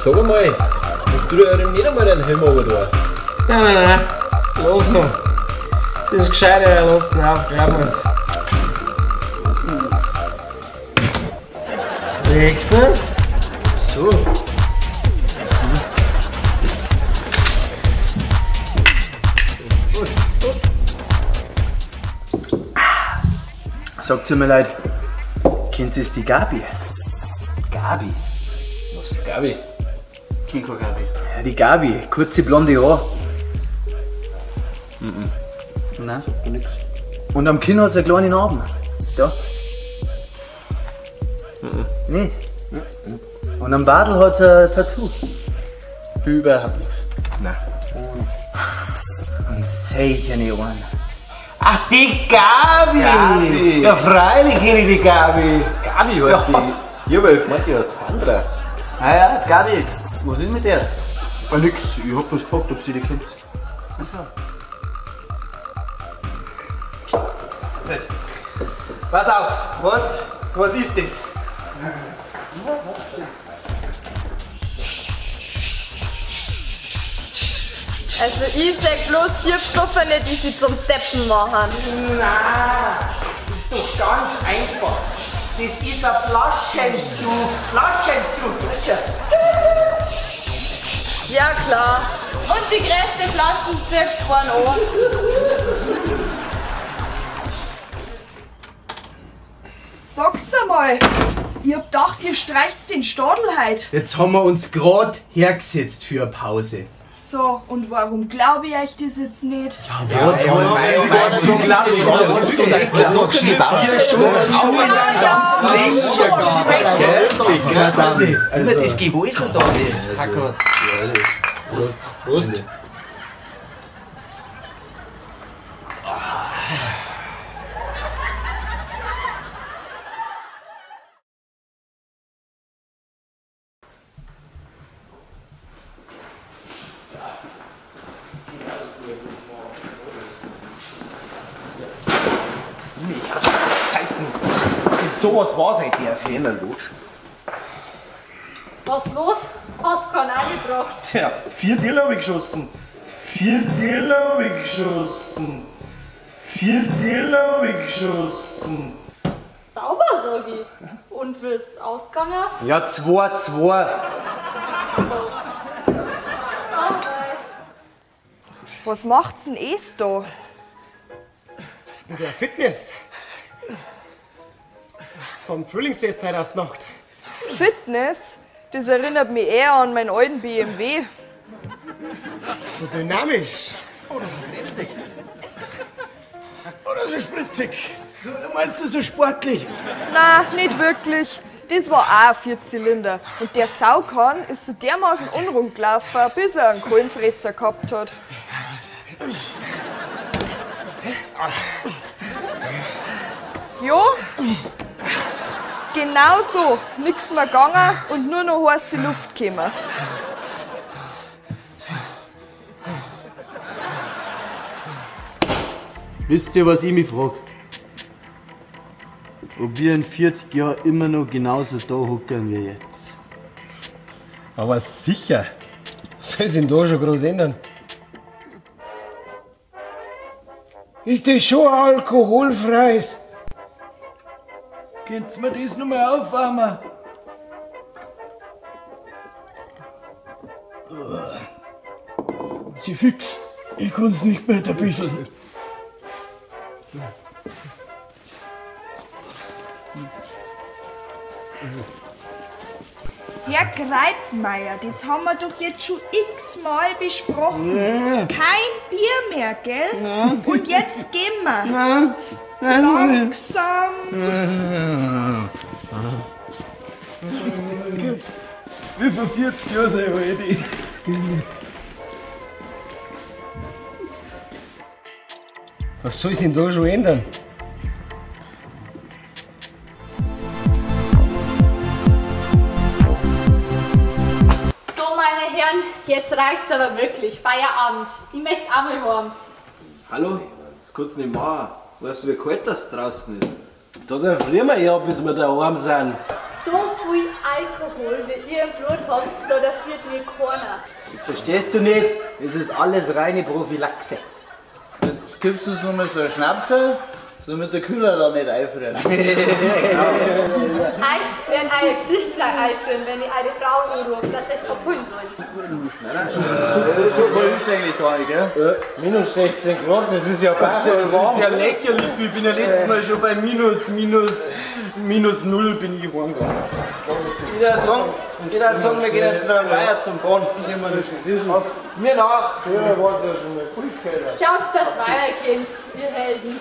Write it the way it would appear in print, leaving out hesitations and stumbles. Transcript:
Sag einmal, hast du da nicht einmal einen Helm runter da? Nein. Los noch. Das ist gescheiter, lass ihn auf, glaub mir's. Legst du das? So. Sagt mir Leute, kennt ihr die Gabi? Gabi? Was für Gabi? Kennt keine Gabi. Ja, die Gabi, kurze blonde Haare. Nein. Sagt mir nix. Und am Kinn hat sie eine kleine Narben. Da. Nee. Und am Wadel hat sie ein Tattoo. Überhaupt nichts. Nein. Und sicher nicht einen. Ach, die Gabi! Ja, freilich kenne ich die Gabi. Gabi heißt die. Ich hab ja gemeint, die heißt Sandra. Ah ja, Gabi, was ist mit der? Ah, nix. Ich hab bloß gefragt, ob sie die kennt. Achso. Pass auf, was ist das? Also ich sag bloß 4 Besoffene, die sie zum Deppen machen. Nein, das ist doch ganz einfach. Das ist ein Flaschenzug. Ja klar. Und die größte Flaschen zirkt vorne an. Sagt's einmal, ich hab gedacht, ihr streicht's den Stadel heut. Jetzt haben wir uns grad hergesetzt für eine Pause. So, und warum glaube ich euch das jetzt nicht? Das Gewusel da ist. Herrgott. Prost. Sowas war seit der Fehler los. Was los? Hast keinen angebracht. Tja, 4 Tiere habe ich geschossen. 4 Tiere habe ich geschossen. 4 Tiere habe ich geschossen. Sauber, sag ich. Und wie's ausgegangen? Ja, 2-2. Was macht's denn da? Das ist ja Fitness. Vom Frühlingsfest heute auf die Nacht. Fitness? Das erinnert mich eher an meinen alten BMW. So dynamisch. Oder so kräftig. Oder so spritzig. Oder meinst du so sportlich? Na, nicht wirklich. Das war auch ein 4-Zylinder. Und der Saukan ist so dermaßen unrund gelaufen, bis er einen Kohlenfresser gehabt hat. Ja, genau so. Nix mehr gegangen und nur noch heiße Luft gekommen. Wisst ihr, was ich mich frage? Ob wir in 40 Jahren immer noch genauso da hocken wie jetzt. Aber sicher. Soll sich da schon groß ändern? Ist das schon alkoholfreies? Könnt's mir das noch mal aufwärmen? Sie fix. Ich kann's nicht mehr erbissen. Herr Kreitmeier, das haben wir doch jetzt schon x-mal besprochen. Kein Bier mehr, gell? Und jetzt gehen wir. Langsam. Wie vor 40 Jahren sei ich. Was soll sich denn da schon ändern? So, meine Herren, jetzt reicht's aber wirklich. Feierabend. Ich möchte auch mal heim. Hallo? Das kannst du nicht machen. Weißt du, wie kalt das draußen ist? Da frieren wir ja, bis wir daheim sind. So viel Alkohol wie ihr im Blut habt, da friert mir keiner. Das verstehst du nicht. Das ist alles reine Prophylaxe. Jetzt gibst du uns nochmal so ein Schnapsel, damit der Kühler da nicht einfriert. Ich werde euer Gesicht gleich einführen, wenn ich eine Frau anrufe, dass ich abholen soll. So voll ist eigentlich gar nicht, gell? Minus 16 Grad, das ist ja Das besser warm. ist ja lächerlich, du. Ich bin ja letztes Mal schon bei minus 0 bin ich heimgegangen. Ich würde sagen, wir gehen jetzt noch weiter zum Bahn. Mir nach. Früher war es ja schon mal viel kälter. Schaut, dass weitergeht, ihr Helden.